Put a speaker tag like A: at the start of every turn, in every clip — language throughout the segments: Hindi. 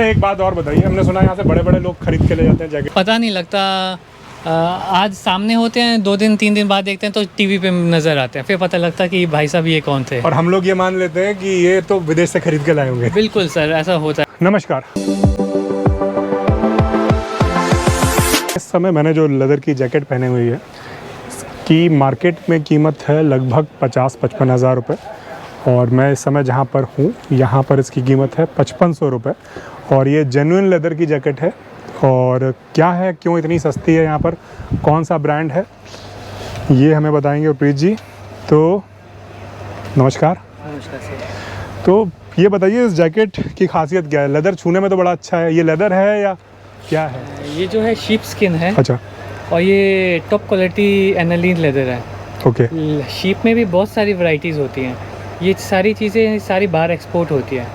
A: एक बात और बताइए, हमने सुना यहाँ से बड़े बड़े लोग खरीद के ले जाते हैं जैकेट।
B: पता नहीं लगता, आज सामने होते हैं, 2 दिन 3 दिन बाद देखते हैं तो टीवी पे नज़र आते हैं, फिर पता लगता है कि भाई साहब ये कौन थे।
A: और हम लोग ये मान लेते हैं कि ये तो विदेश से खरीद के लाए होंगे।
B: बिल्कुल सर, ऐसा होता है।
A: नमस्कार। इस समय मैंने जो लेदर की जैकेट पहनी हुई है की मार्केट में कीमत है लगभग 50-55 हज़ार रुपये, और मैं इस समय जहाँ पर हूँ यहाँ पर इसकी कीमत है 5500 रुपये। और ये जेन्युइन लेदर की जैकेट है। और क्या है, क्यों इतनी सस्ती है, यहाँ पर कौन सा ब्रांड है, ये हमें बताएंगे प्रीत जी। तो नमस्कार।
B: नमस्कार सर।
A: तो ये बताइए, इस जैकेट की खासियत क्या है? लेदर छूने में तो बड़ा अच्छा है, ये लेदर है या क्या है?
B: ये जो है शीप स्किन है।
A: अच्छा।
B: और ये टॉप क्वालिटी एनालीन लेदर है।
A: ओके।
B: शीप में भी बहुत सारी वैरायटीज़ होती हैं। ये सारी चीज़ें सारी बाहर एक्सपोर्ट होती हैं।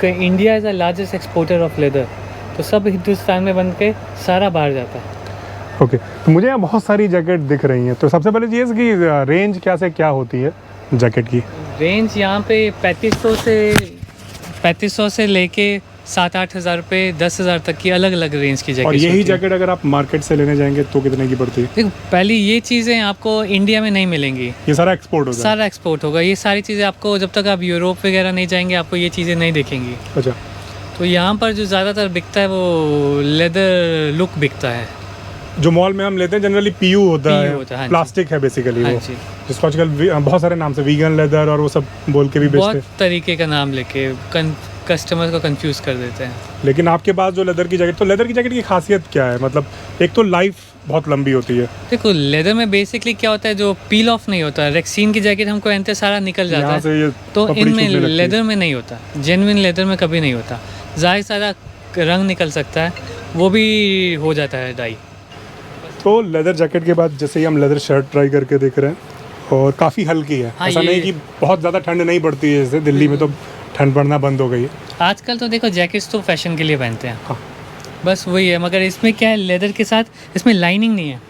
B: India is the largest exporter of leather, तो सब हिंदुस्तान में बन के सारा बाहर जाता है।
A: ओके। तो मुझे यहाँ बहुत सारी जैकेट दिख रही हैं, तो सबसे पहले चीज़ कि रेंज क्या से क्या होती है जैकेट की?
B: रेंज यहाँ पे 3500 से लेके 7-8 हज़ार रुपये 10 हज़ार तक की अलग अलग रेंज की जैकेट।
A: और यही जैकेट अगर आप मार्केट से लेने जाएंगे तो कितने की पड़ती है?
B: देखो, पहली ये चीज़ें आपको इंडिया में नहीं मिलेंगी,
A: ये सारा एक्सपोर्ट होगा?
B: सारा एक्सपोर्ट होगा। ये सारी चीज़ें आपको, जब तक आप यूरोप वगैरह नहीं जाएंगे, आपको ये चीज़ें नहीं दिखेंगी।
A: अच्छा।
B: तो यहाँ पर जो ज़्यादातर बिकता है वो लेदर लुक बिकता है।
A: जो मॉल में हम लेते हैं जनरली पीयू होता है,
B: हाँ,
A: प्लास्टिक है बेसिकली,
B: हाँ
A: वो
B: जी।
A: जिसको आजकल बहुत सारे नाम से वीगन लेदर और वो सब बोल के भी बेचते
B: बहुत
A: हैं।
B: तरीके का नाम लेके कस्टमर को कंफ्यूज कर देते हैं।
A: लेकिन आपके पास जो लेदर की जैकेट, तो लेदर की जैकेट की खासियत क्या है? मतलब एक तो लाइफ बहुत लंबी होती है।
B: देखो, लेदर में बेसिकली क्या होता है, जो पील ऑफ नहीं होता। रेक्सीन की जैकेट हमको पहनते सारा निकल जाता
A: यहाँ से ये
B: है, तो
A: पपड़ी
B: इनमें
A: छूटने लगती है।
B: लेदर में नहीं होता। जेन्युइन लेदर में कभी नहीं होता। ज़ाहिर सारा रंग निकल सकता है, वो भी हो जाता है डाई।
A: तो लेदर जैकेट के बाद जैसे ही हम लेदर शर्ट ट्राई करके देख रहे हैं, और काफ़ी हल्की है।
B: हाँ,
A: ऐसा नहीं कि बहुत ज़्यादा ठंड नहीं पड़ती है, जैसे दिल्ली में तो ठंड पड़ना बंद हो गई है।
B: आजकल तो देखो, जैकेट्स तो फैशन के लिए पहनते हैं।
A: हाँ।
B: बस वही है, मगर इसमें क्या है, लेदर के साथ इसमें लाइनिंग नहीं है।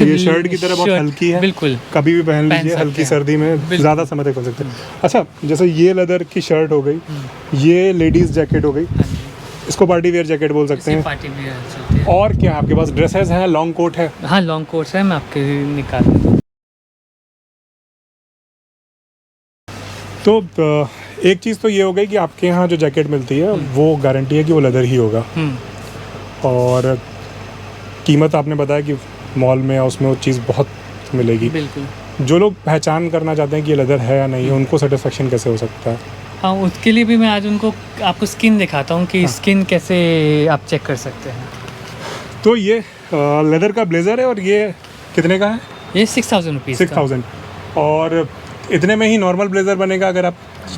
A: ये शर्ट की तरह बहुत हल्की है,
B: बिल्कुल
A: कभी भी पहन लीजिए,
B: सकते
A: हल्की
B: हैं।
A: सर्दी में ज़्यादा समय तक पहन सकते हैं। अच्छा, जैसे ये लेदर की शर्ट हो गई, ये लेडीज़ जैकेट हो गई, इसको पार्टी वेयर जैकेट बोल सकते हैं।
B: पार्टी वेयर चलती है।
A: और क्या आपके पास ड्रेसेस हैं, लॉन्ग कोट है?
B: हाँ, लॉन्ग कोट्स है, मैं आपके लिए निकाल देता हूँ।
A: तो एक चीज़ तो ये हो गई कि आपके यहाँ जो जैकेट मिलती है वो गारंटी है कि वो लेदर ही होगा। और कीमत आपने बताया कि मॉल में या उसमें वो चीज़ बहुत मिलेगी।
B: बिल्कुल।
A: जो लोग पहचान करना चाहते हैं कि ये लेदर है या नहीं है, उनको सेटिस्फेक्शन कैसे हो सकता है?
B: हाँ, उसके लिए भी मैं आज आपको स्किन दिखाता हूँ कि स्किन कैसे आप चेक कर सकते हैं।
A: तो ये लेदर का ब्लेज़र है, और ये कितने का है?
B: ये 6000 रुपीज़।
A: 6000। और इतने में ही नॉर्मल ब्लेज़र बनेगा अगर आप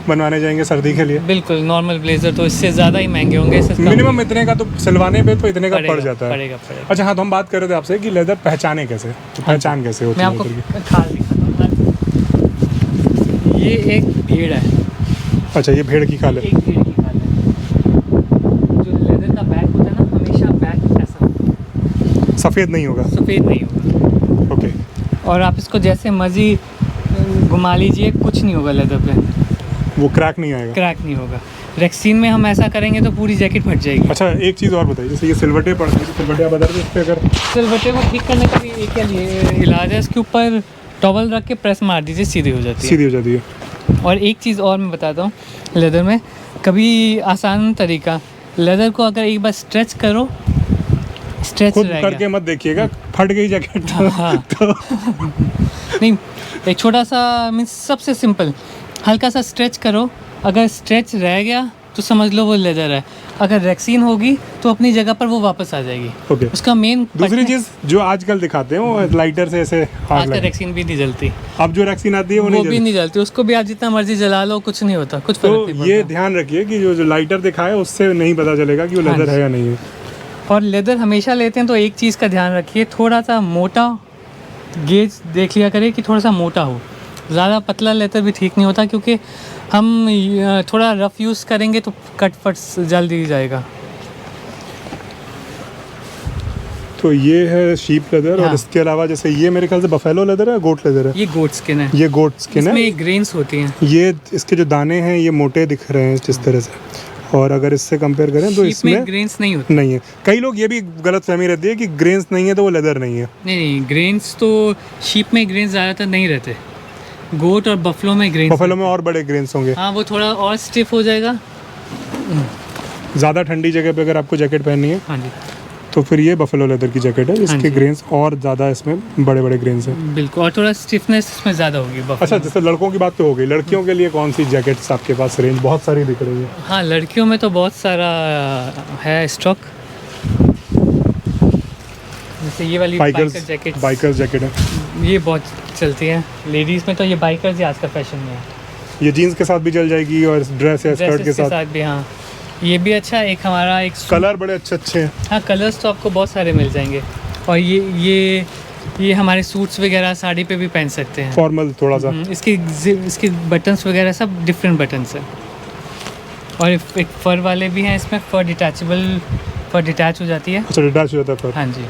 A: बनवाने जाएंगे सर्दी के लिए?
B: बिल्कुल, नॉर्मल ब्लेज़र तो इससे ज़्यादा ही महंगे होंगे।
A: मिनिमम इतने का तो सिलवाने पे तो इतने का पड़ जाता है।
B: पड़ेगा।
A: अच्छा हाँ, तो हम बात कर रहे थे आपसे कि लेदर पहचाने कैसे, तो पहचान कैसे होती
B: मैं
A: है
B: आपको
A: लेदर की?
B: खाल दिखाता हूँ। ये एक भेड़ है।
A: अच्छा, ये भेड़ की खाल है।
B: एक भेड़ की खाल है। जो लेदर का बैक होता है ना, हमेशा बैक ऐसा
A: सफ़ेद नहीं होगा?
B: सफ़ेद नहीं होगा।
A: ओके।
B: और आप इसको जैसे मर्जी घुमा लीजिए, कुछ नहीं होगा लेदर पे।
A: वो क्रैक नहीं आएगा?
B: क्रैक नहीं होगा। रेक्सीन में हम ऐसा करेंगे तो पूरी जैकेट फट जाएगी।
A: अच्छा, एक चीज़ और बताइए, जैसे ये सिलवटे पड़ते हैं, सिलवटे आप बता रहे थे, इस पे अगर
B: सिलवटे को ठीक करने का भी एक इलाज है, इसके ऊपर टॉवल रख के प्रेस मार दीजिए, सीधी हो जाती है।
A: सीधी हो जाती है।
B: और एक चीज़ और मैं बताता हूँ, लेदर में कभी आसान तरीका, लेदर को अगर एक बार स्ट्रेच करो, स्ट्रेच
A: खुद करके मत देखिएगा, फट गई जैकेट
B: हाँ।
A: तो
B: नहीं, एक छोटा सा मीन्स सबसे सिंपल, हल्का सा स्ट्रेच करो। अगर स्ट्रेच रह गया तो समझ लो वो लेदर है। अगर रेक्सीन होगी तो अपनी जगह पर वो वापस आ जाएगी।
A: ओके।
B: उसका मेन
A: दूसरी चीज़ जो आजकल दिखाते हैं वो लाइटर से ऐसे आग
B: आजकल
A: लगा।
B: रेक्सीन भी नहीं जलती।
A: अब जो रेक्सीन आती है वो
B: भी नहीं जलती। उसको भी आप जितना मर्जी जला लो, कुछ नहीं होता, कुछ फर्क
A: तो
B: नहीं
A: ये
B: पड़ता।
A: ध्यान रखिए कि जो लाइटर दिखाए उससे नहीं पता चलेगा कि वो लेदर है या नहीं है।
B: और लेदर हमेशा लेते हैं तो एक चीज़ का ध्यान रखिए, थोड़ा सा मोटा गेज देख लिया करिए कि थोड़ा सा मोटा हो। ज़्यादा पतला लेदर भी ठीक नहीं होता, क्योंकि हम थोड़ा रफ़ यूज़ करेंगे तो कट फट जल्दी जाएगा।
A: तो ये है शीप लेदर।
B: हाँ।
A: और इसके अलावा जैसे ये मेरे ख्याल से बफेलो लेदर है, गोट लेदर है?
B: ये गोट स्किन है।
A: ये गोट स्किन है।
B: इसमें ग्रेन्स होती हैं।
A: ये इसके जो दाने हैं ये मोटे दिख रहे हैं जिस तरह से। और अगर इससे कंपेयर करें तो
B: शीप में
A: इसमें
B: ग्रेन्स नहीं होते।
A: नहीं है। कई लोग ये भी गलत फहमी रहती है कि ग्रेन्स नहीं है तो वो लेदर नहीं है।
B: नहीं, ग्रेन्स तो शीप में ग्रेन्स ज़्यादातर नहीं रहते, गोट और बफलो में ग्रेन्स।
A: बफेलो में और बड़े ग्रेन्स होंगे।
B: हाँ, वो थोड़ा और स्टिफ हो जाएगा।
A: ज़्यादा ठंडी जगह पे अगर आपको जैकेट पहननी है
B: हाँ जी,
A: तो फिर ये बफेलो लेदर की जैकेट है, इसके
B: जी।
A: ग्रेन्स और ज़्यादा, इसमें बड़े बड़े ग्रेन्स हैं।
B: बिल्कुल, और थोड़ा स्टिफनेस इसमें ज़्यादा होगी बफलो।
A: अच्छा, जैसे लड़कों की बात तो हो गई, लड़कियों के लिए कौन सी जैकेट्स आपके पास रेंज बहुत सारी दिख रही है?
B: हाँ, लड़कियों में तो बहुत सारा है स्टॉक। जैसे ये वाली बाइकर जैकेट,
A: बाइकर्स जैकेट है,
B: ये बहुत चलती है। लेडीज़ में तो ये बाइकर्स ही आज का फैशन में है।
A: ये जीन्स के साथ भी चल जाएगी और ड्रेस या स्कर्ट
B: ड्रेसेस
A: के
B: के
A: साथ।
B: साथ भी। हाँ, ये भी अच्छा है। एक हमारा एक
A: कलर बड़े अच्छे अच्छे हैं।
B: हाँ, कलर्स तो आपको बहुत सारे मिल जाएंगे। और ये हमारे सूट्स वगैरह साड़ी पे भी पहन सकते हैं।
A: फॉर्मल थोड़ा सा।
B: इसके बटन्स वगैरह सब डिफरेंट बटन्स हैं। और एक फर वाले भी हैं इसमें, फर डिटैचेबल, फर डिटैच हो जाती है।
A: अच्छा, डिटैच हो जाता है फिर।
B: हाँ जी।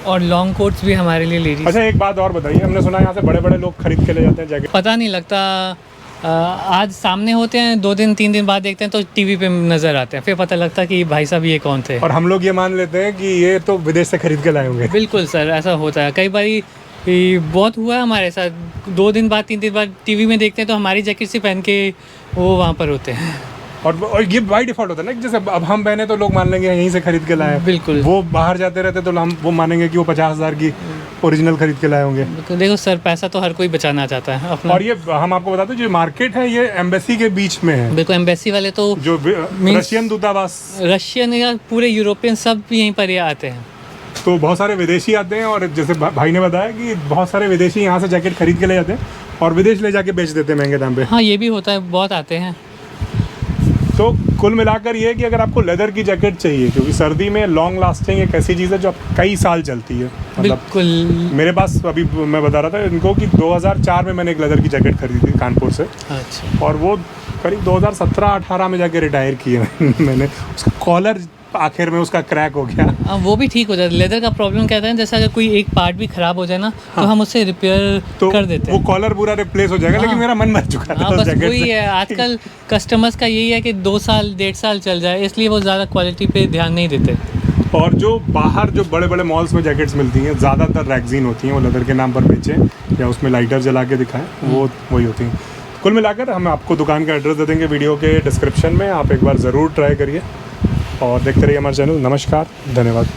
B: और लॉन्ग कोट्स भी हमारे लिए लेडीज।
A: अच्छा, एक बात और बताइए, हमने सुना यहाँ से बड़े बड़े लोग खरीद के ले जाते हैं जैकेट।
B: पता नहीं लगता, आज सामने होते हैं, 2 दिन 3 दिन बाद देखते हैं तो टीवी पे नज़र आते हैं, फिर पता लगता है कि भाई साहब ये कौन थे।
A: और हम लोग ये मान लेते हैं कि ये तो विदेश से खरीद के लाए होंगे।
B: बिल्कुल सर, ऐसा होता है कई बारी। बहुत हुआ है हमारे साथ, 2 दिन बाद 3 दिन बाद टीवी में देखते हैं तो हमारी जैकेट से पहन के वो वहाँ पर होते हैं।
A: और ये बाई डिफॉल्ट होता है ना कि जैसे अब हम पहने तो लोग मान लेंगे यहीं से खरीद के लाए हैं।
B: बिल्कुल।
A: वो बाहर जाते रहते तो हम वो मानेंगे कि वो 50,000 की ओरिजिनल खरीद के लाए होंगे।
B: देखो सर, पैसा तो हर कोई बचाना चाहता है अपना।
A: और ये हम आपको बताते हैं, जो मार्केट है ये एम्बेसी के बीच में है।
B: बिल्कुल, एम्बेसी वाले तो
A: जो रशियन दूतावास,
B: रशियन या पूरे यूरोपियन सब यहीं पर ये आते हैं।
A: तो बहुत सारे विदेशी आते हैं। और जैसे भाई ने बताया कि बहुत सारे विदेशी यहाँ से जैकेट खरीद के ले जाते हैं और विदेश ले जाके बेच देते हैं महंगे दाम पे।
B: हाँ, ये भी होता है, बहुत आते हैं।
A: तो कुल मिलाकर ये है कि अगर आपको लेदर की जैकेट चाहिए, क्योंकि सर्दी में लॉन्ग लास्टिंग एक ऐसी चीज़ है जो कई साल चलती है। मतलब
B: बिल्कुल।
A: मेरे पास अभी मैं बता रहा था इनको कि 2004 में मैंने एक लेदर की जैकेट खरीदी थी कानपुर से।
B: अच्छा।
A: और वो करीब 2017-18 में जाके रिटायर किया मैंने। उसका कॉलर आखिर में उसका क्रैक हो गया।
B: हाँ, वो भी ठीक हो जाता है। लेदर का प्रॉब्लम क्या था, जैसे अगर कोई एक पार्ट भी खराब हो जाए ना, तो हम उससे रिपेयर
A: तो
B: कर देते
A: वो
B: हैं।
A: कॉलर पूरा रिप्लेस हो जाएगा।
B: हाँ।
A: लेकिन मेरा मन मर चुका था
B: हाँ,
A: उस
B: बस
A: जैकेट
B: वही
A: से।
B: है, आजकल कस्टमर्स का यही है कि 2 साल 1.5 साल चल जाए, इसलिए वो ज़्यादा क्वालिटी पे ध्यान नहीं देते।
A: और जो बाहर जो बड़े बड़े मॉल्स में जैकेट्स मिलती हैं, ज़्यादातर रैगजीन होती हैं, वो लेदर के नाम पर बेचें या उसमें लाइटर जला के दिखाएं, वो वही होती हैं। कुल मिलाकर हम आपको दुकान का एड्रेस दे देंगे वीडियो के डिस्क्रिप्शन में, आप एक बार ज़रूर ट्राई करिए और देखते रहिए हमारे चैनल। नमस्कार, धन्यवाद।